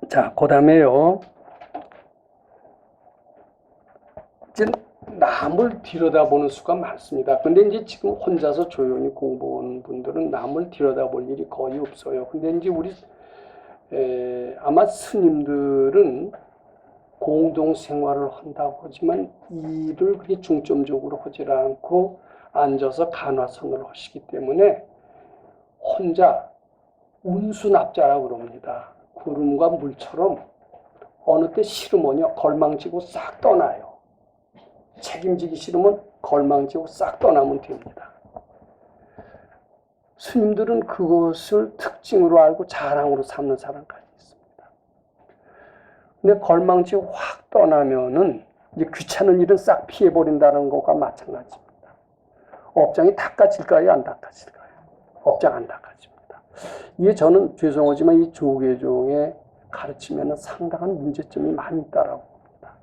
자, 그 다음에요. 이제 남을 들여다보는 수가 많습니다. 근데 이제 지금 혼자서 조용히 공부하는 분들은 남을 들여다볼 일이 거의 없어요. 근데 이제 우리 아마 스님들은 공동생활을 한다고 하지만 일을 그렇게 중점적으로 하지 않고 앉아서 간화선을 하시기 때문에 혼자 운수납자라고 그럽니다. 구름과 물처럼 어느 때 싫으면요 걸망지고 싹 떠나요. 책임지기 싫으면 걸망지고 싹 떠나면 됩니다. 스님들은 그것을 특징으로 알고 자랑으로 삼는 사람까지 있습니다. 근데 걸망지고 확 떠나면은 이제 귀찮은 일은 싹 피해버린다는 것과 마찬가지입니다. 업장이 닦아질까요? 안 닦아질까요? 업장 안 닦아집니다. 이게 저는 죄송하지만 이 조계종의 가르침에는 상당한 문제점이 많이 있다라고 봅니다.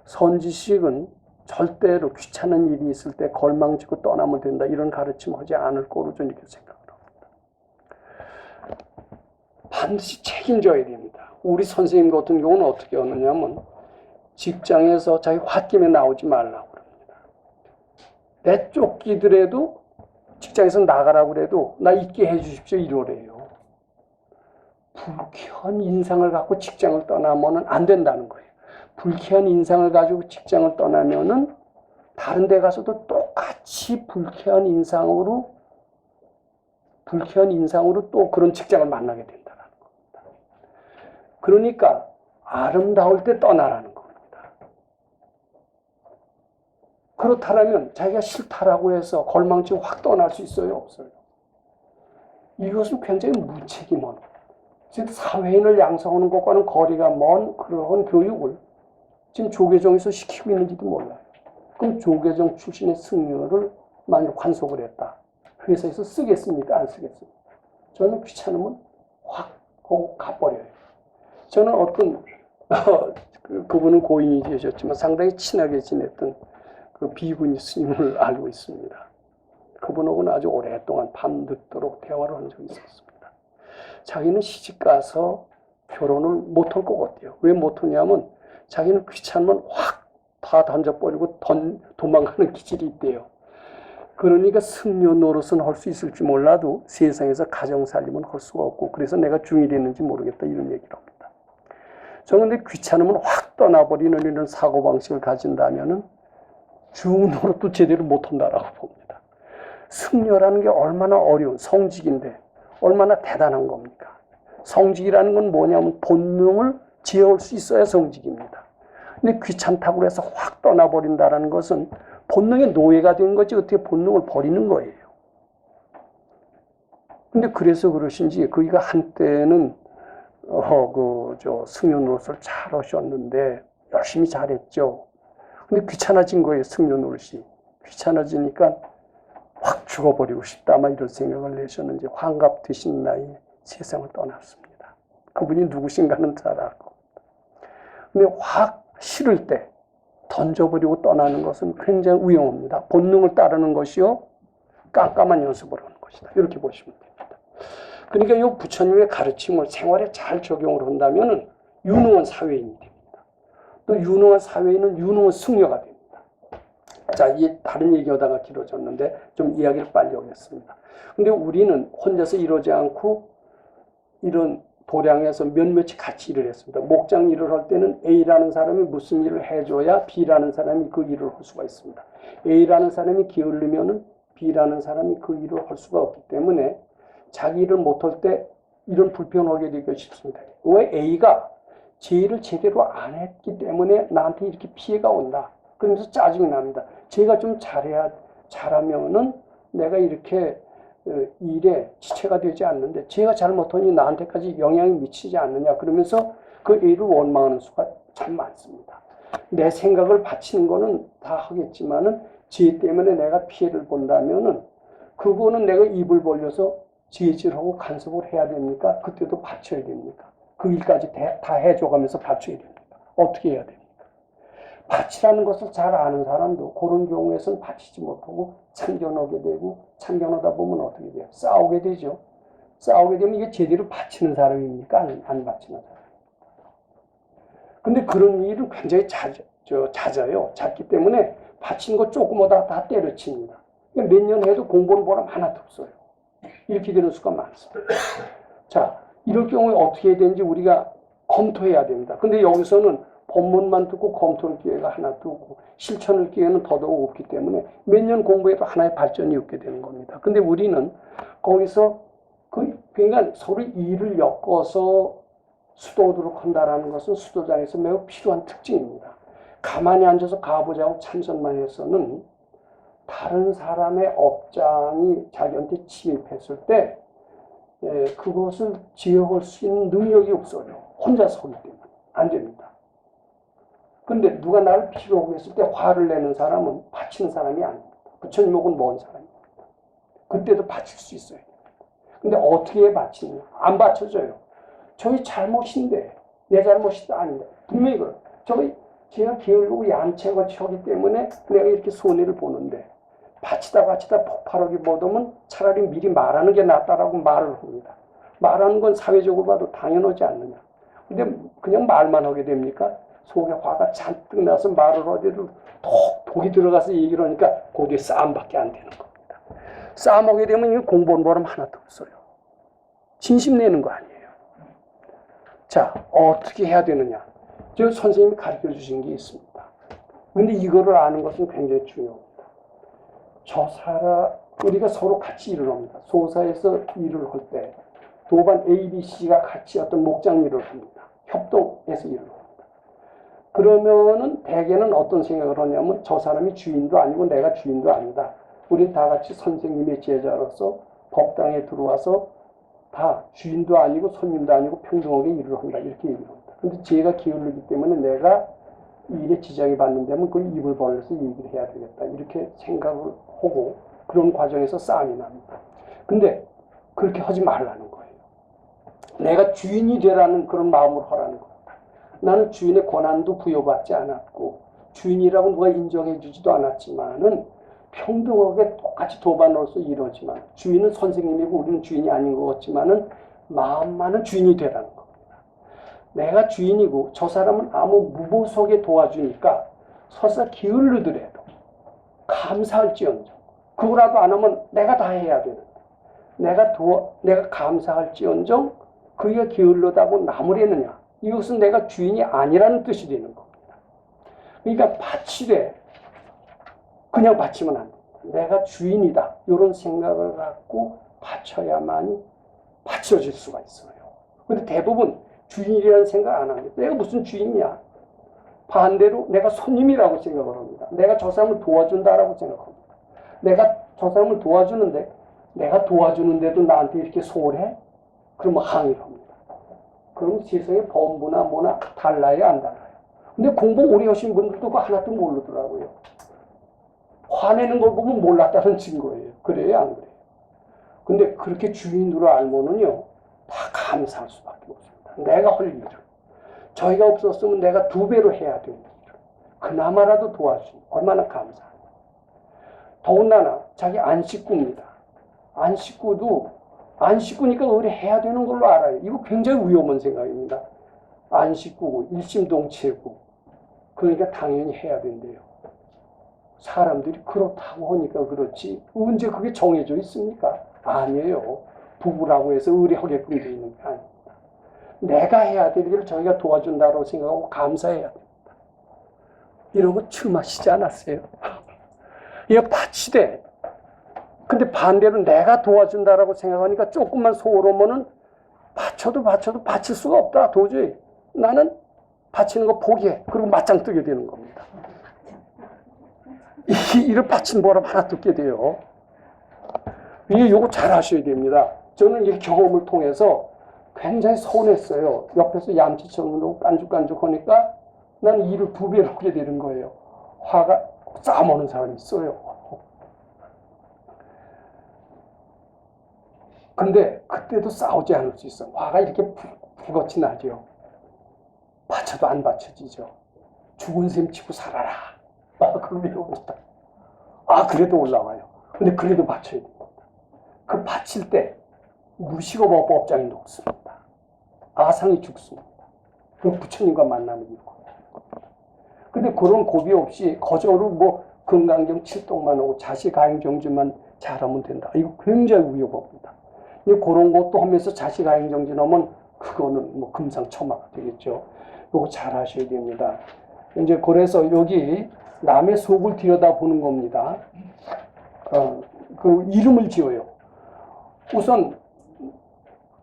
선지식은 절대로 귀찮은 일이 있을 때 걸망지고 떠나면 된다 이런 가르침을 하지 않을 거로 저는 이렇게 생각을 합니다. 반드시 책임져야 됩니다. 우리 선생님 같은 경우는 어떻게 하느냐면 직장에서 자기 홧김에 나오지 말라고 그럽니다. 내 쫓기더라도 직장에서 나가라고 그래도 나 있게 해주십시오 이러래요. 불쾌한 인상을 갖고 직장을 떠나면 안 된다는 거예요. 불쾌한 인상을 가지고 직장을 떠나면은 다른 데 가서도 똑같이 불쾌한 인상으로 또 그런 직장을 만나게 된다는 겁니다. 그러니까 아름다울 때 떠나라는 겁니다. 그렇다면 자기가 싫다라고 해서 걸망치고 확 떠날 수 있어요? 없어요? 이것은 굉장히 무책임한, 즉 사회인을 양성하는 것과는 거리가 먼 그러한 교육을 지금 조계종에서 시키고 있는지도 몰라요. 그럼 조계종 출신의 승려를 만약 환속을 했다. 회사에서 쓰겠습니까? 안 쓰겠습니까? 저는 귀찮으면 확 하고 가버려요. 저는 어떤 그분은 고인이 되셨지만 상당히 친하게 지냈던 그 비구니 스님을 알고 있습니다. 그분하고는 아주 오랫동안 밤늦도록 대화를 한 적이 있었습니다. 자기는 시집가서 결혼을 못할 것 같아요. 왜 못하냐면 자기는 귀찮으면 확 다 던져버리고 도망가는 기질이 있대요. 그러니까 승려 노릇은 할 수 있을지 몰라도 세상에서 가정 살림은 할 수가 없고 그래서 내가 중일이 있는지 모르겠다 이런 얘기를 합니다. 저는 근데 귀찮으면 확 떠나버리는 이런 사고방식을 가진다면은 중노릇도 제대로 못한다라고 봅니다. 승려라는 게 얼마나 어려운 성직인데 얼마나 대단한 겁니까? 성직이라는 건 뭐냐면 본능을 제어할 수 있어야 성직입니다. 근데 귀찮다고 해서 확 떠나버린다는 것은 본능의 노예가 된 거지 어떻게 본능을 버리는 거예요. 근데 그래서 그러신지 그이가 한때는 승려 노릇을 잘 하셨는데 열심히 잘했죠. 근데 귀찮아진 거예요. 승려 노릇이. 귀찮아지니까 확 죽어버리고 싶다 아마 이런 생각을 내셨는지 환갑 드신 나이에 세상을 떠났습니다. 그분이 누구신가는 잘 알고. 근데 확 싫을 때 던져버리고 떠나는 것은 굉장히 위험합니다. 본능을 따르는 것이요 깜깜한 연습을 하는 것이다. 이렇게 보시면 됩니다. 그러니까 이 부처님의 가르침을 생활에 잘 적용을 한다면 유능한 사회인이 됩니다. 또 유능한 사회인은 유능한 승려가 됩니다. 자, 이 다른 얘기하다가 길어졌는데 좀 이야기를 빨리 하겠습니다. 근데 우리는 혼자서 이러지 않고 이런 도량에서 몇몇이 같이 일을 했습니다. 목장 일을 할 때는 A라는 사람이 무슨 일을 해줘야 B라는 사람이 그 일을 할 수가 있습니다. A라는 사람이 게을르면은 B라는 사람이 그 일을 할 수가 없기 때문에 자기 일을 못할 때 이런 불편하게 되기 쉽습니다. 왜 A가 제 일을 제대로 안 했기 때문에 나한테 이렇게 피해가 온다. 그러면서 짜증이 납니다. 제가 좀 잘하면은 내가 이렇게 일에 지체가 되지 않는데 제가 잘못하니 나한테까지 영향이 미치지 않느냐. 그러면서 그 A를 원망하는 수가 참 많습니다. 내 생각을 바치는 거는 다 하겠지만은 제 때문에 내가 피해를 본다면은 그거는 내가 입을 벌려서 제지하고 간섭을 해야 됩니까? 그때도 바쳐야 됩니까? 그 일까지 다 해줘가면서 바쳐야 됩니까? 어떻게 해야 됩니까? 바치라는 것을 잘 아는 사람도 그런 경우에서는 바치지 못하고 참견하게 되고 참견하다 보면 어떻게 돼요? 싸우게 되죠. 싸우게 되면 이게 제대로 바치는 사람입니까? 안 바치는 사람. 근데 그런 일은 굉장히 잦아요. 잦기 때문에 바치는 거 조금 하다가 다 때려칩니다. 몇 년 해도 공부는 보람 하나도 없어요. 이렇게 되는 수가 많습니다. 자, 이럴 경우에 어떻게 해야 되는지 우리가 검토해야 됩니다. 근데 여기서는 본문만 듣고 검토할 기회가 하나도 없고 실천할 기회는 더더욱 없기 때문에 몇 년 공부해도 하나의 발전이 없게 되는 겁니다. 근데 우리는 거기서 그러니까 서로 일을 엮어서 수도하도록 한다는 것은 수도장에서 매우 필요한 특징입니다. 가만히 앉아서 가보자고 참선만 해서는 다른 사람의 업장이 자기한테 침입했을 때 그것을 제어할 수 있는 능력이 없어요. 혼자 서기 때문에 안 됩니다. 근데 누가 나를 필요하고 했을 때 화를 내는 사람은 바치는 사람이 아닙니다. 부처님 혹은 먼 사람입니다. 그때도 바칠 수 있어요. 근데 어떻게 바치느냐? 안 바쳐져요. 저희 잘못인데 내 잘못이 아닌데 분명히 그래요. 제가 게으르고 얌체가 하기 때문에 내가 이렇게 손해를 보는데 바치다 폭발하기 못하면 차라리 미리 말하는 게 낫다라고 말을 합니다. 말하는 건 사회적으로 봐도 당연하지 않느냐. 근데 그냥 말만 하게 됩니까? 속에 화가 잔뜩 나서 말을 하더라도 독이 들어가서 얘기를 하니까 거기에 싸움밖에 안 되는 겁니다. 싸움하게 되면 공부한 보람 하나도 없어요. 진심 내는 거 아니에요. 자, 어떻게 해야 되느냐. 저 선생님이 가르쳐 주신 게 있습니다. 근데 이거를 아는 것은 굉장히 중요합니다. 우리가 서로 같이 일을 합니다. 소사에서 일을 할 때 도반 A, B, C가 같이 어떤 목장 일을 합니다. 협동해서 일을 합니다. 그러면은 대개는 어떤 생각을 하냐면 저 사람이 주인도 아니고 내가 주인도 아니다. 우리 다 같이 선생님의 제자로서 법당에 들어와서 다 주인도 아니고 손님도 아니고 평등하게 일을 한다. 이렇게 얘기를 합니다. 근데 제가 게을르기 때문에 내가 이 일에 지장이 받는 데면 그걸 입을 벌려서 얘기를 해야 되겠다. 이렇게 생각을 하고 그런 과정에서 싸움이 납니다. 근데 그렇게 하지 말라는 거예요. 내가 주인이 되라는 그런 마음으로 하라는 겁니다. 나는 주인의 권한도 부여받지 않았고 주인이라고 누가 인정해 주지도 않았지만은 평등하게 똑같이 도반으로서 이루어지만 주인은 선생님이고 우리는 주인이 아닌 것 같지만은 마음만은 주인이 되라는 겁니다. 내가 주인이고 저 사람은 아무 무보석에 도와주니까 설사 게을르더라도 감사할지언정 그거라도 안 하면 내가 다 해야 되는데 내가 감사할지언정 그가 게을르다고 나무래느냐 이것은 내가 주인이 아니라는 뜻이 되는 겁니다. 그러니까 바치되 그냥 바치면 안 됩니다. 내가 주인이다 이런 생각을 갖고 바쳐야만이 바쳐질 수가 있어요. 그런데 대부분 주인이라는 생각 안 합니다. 내가 무슨 주인이야? 반대로 내가 손님이라고 생각을 합니다. 내가 저 사람을 도와준다라고 생각합니다. 내가 저 사람을 도와주는데 내가 도와주는데도 나한테 이렇게 소홀해? 그러면 항의를 합니다. 그럼 세상에 법무나 뭐나 달라요 안 달라요? 근데 공부 오래 하신 분들도 그거 하나도 모르더라고요. 화내는 걸 보면 몰랐다는 증거예요. 그래요 안 그래요? 근데 그렇게 주인으로 알면은요 다 감사할 수밖에 없습니다. 내가 할 일을 저희가 없었으면 내가 2배로 해야 되는 일을 그나마라도 도와주니 얼마나 감사합니다. 더군다나 자기 안 식구입니다. 안 식구니까 의뢰해야 되는 걸로 알아요. 이거 굉장히 위험한 생각입니다. 안 식구고 일심동체고 그러니까 당연히 해야 된대요. 사람들이 그렇다고 하니까 그렇지 언제 그게 정해져 있습니까? 아니에요. 부부라고 해서 의뢰하게끔 되어 있는 게 아닙니다. 내가 해야 될 일을 저희가 도와준다고 생각하고 감사해야 됩니다. 이런 거 처음 하시지 않았어요? 이거 밭이 돼. 근데 반대로 내가 도와준다라고 생각하니까 조금만 소홀하면은 받쳐도 받칠 수가 없다. 도저히. 나는 받치는 거 포기해. 그리고 맞짱 뜨게 되는 겁니다. 이를 받친 보람 하나 듣게 돼요. 요거 잘 하셔야 됩니다. 저는 이 경험을 통해서 굉장히 서운했어요. 옆에서 얌치처럼 깐죽깐죽 하니까 나는 일을 2배로 하게 되는 거예요. 화가 싸움하는 사람이 있어요. 근데 그때도 싸우지 않을 수 있어. 화가 이렇게 불꽃이 나죠. 받쳐도 안 받쳐지죠. 죽은 셈 치고 살아라. 그 위로부터. 그래도 올라와요. 근데 그래도 받쳐야 됩니다. 그 받칠 때 무식어버 법장이 녹습니다. 아상이 죽습니다. 그 부처님과 만나는 이유가. 근데 그런 고비 없이 거저로 금강경 7동만 오고 자식아행정진만 잘하면 된다. 이거 굉장히 위험합니다. 그런 것도 하면서 자식아행정진하면 그거는 금상첨화가 되겠죠. 이거 잘 하셔야 됩니다. 이제 그래서 여기 남의 속을 들여다보는 겁니다. 그 이름을 지어요. 우선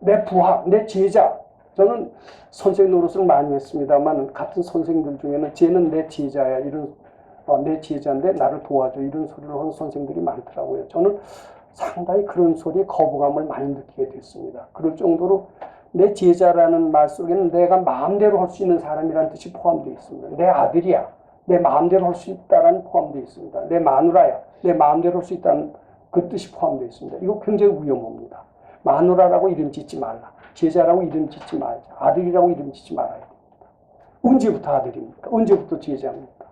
내 부하, 내 제자. 저는 선생 노릇을 많이 했습니다만 같은 선생들 중에는 쟤는 내 제자야. 이런 내 제자인데 나를 도와줘. 이런 소리를 하는 선생들이 많더라고요. 저는 상당히 그런 소리에 거부감을 많이 느끼게 됐습니다. 그럴 정도로 내 제자라는 말 속에는 내가 마음대로 할 수 있는 사람이라는 뜻이 포함되어 있습니다. 내 아들이야. 내 마음대로 할 수 있다는 포함되어 있습니다. 내 마누라야. 내 마음대로 할 수 있다는 그 뜻이 포함되어 있습니다. 이거 굉장히 위험합니다. 마누라라고 이름 짓지 말라. 제자라고 이름 짓지 말자. 아들이라고 이름 짓지 말아야 됩니다. 언제부터 아들입니까? 언제부터 제자입니까?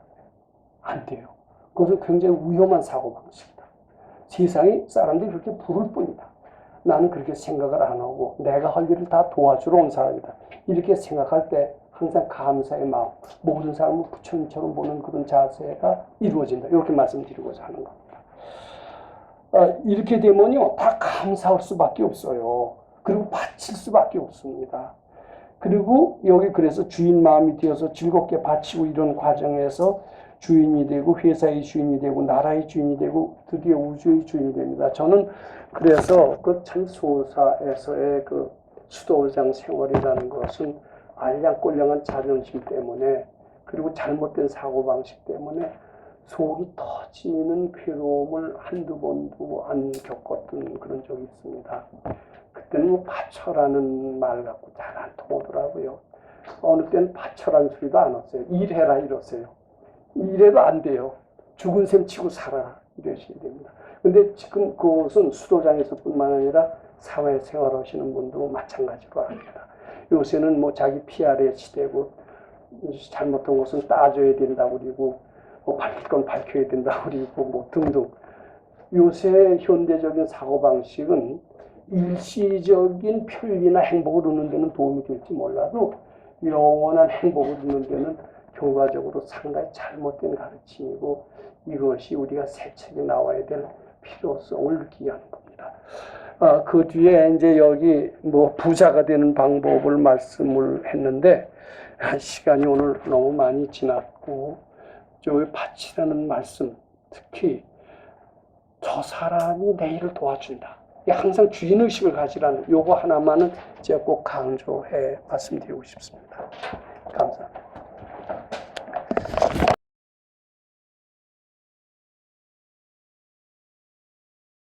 안 돼요. 그것은 굉장히 위험한 사고방식이다. 세상에 사람들이 그렇게 부를 뿐이다. 나는 그렇게 생각을 안 하고 내가 할 일을 다 도와주러 온 사람이다. 이렇게 생각할 때 항상 감사의 마음, 모든 사람을 부처님처럼 보는 그런 자세가 이루어진다. 이렇게 말씀드리고자 하는 겁니다. 이렇게 되면요, 다 감사할 수밖에 없어요. 그리고 바칠 수밖에 없습니다. 그리고 여기 그래서 주인 마음이 되어서 즐겁게 바치고 이런 과정에서 주인이 되고 회사의 주인이 되고 나라의 주인이 되고 드디어 우주의 주인이 됩니다. 저는 그래서 그 참소사에서의 그 수도장 생활이라는 것은 알량꼴량한 자존심 때문에 그리고 잘못된 사고방식 때문에 속이 터지는 괴로움을 한두 번도 안 겪었던 그런 적이 있습니다. 그때는 바쳐라는 말 갖고 잘 안 통하더라고요. 어느 때는 바쳐라는 소리도 안 왔어요. 일해라 이러세요. 이래도 안 돼요. 죽은 셈 치고 살아라 이러셔야 됩니다. 근데 지금 그것은 수도장에서뿐만 아니라 사회생활 하시는 분도 마찬가지로 합니다. 요새는 자기 PR의 시대고 잘못한 것은 따져야 된다고 그리고 밝힐 건 밝혀야 된다고 그리고 등등. 요새 현대적인 사고방식은 일시적인 편리나 행복을 얻는 데는 도움이 될지 몰라도 영원한 행복을 얻는 데는 결과적으로 상당히 잘못된 가르침이고 이것이 우리가 새 책에 나와야 될 필요성을 느끼게 하는 겁니다. 그 뒤에 이제 여기 부자가 되는 방법을 말씀을 했는데 시간이 오늘 너무 많이 지났고 저기 바치라는 말씀 특히 저 사람이 내 일을 도와준다. 항상 주인의식을 가지라는 요거 하나만은 제가 꼭 강조해 말씀드리고 싶습니다. 감사합니다.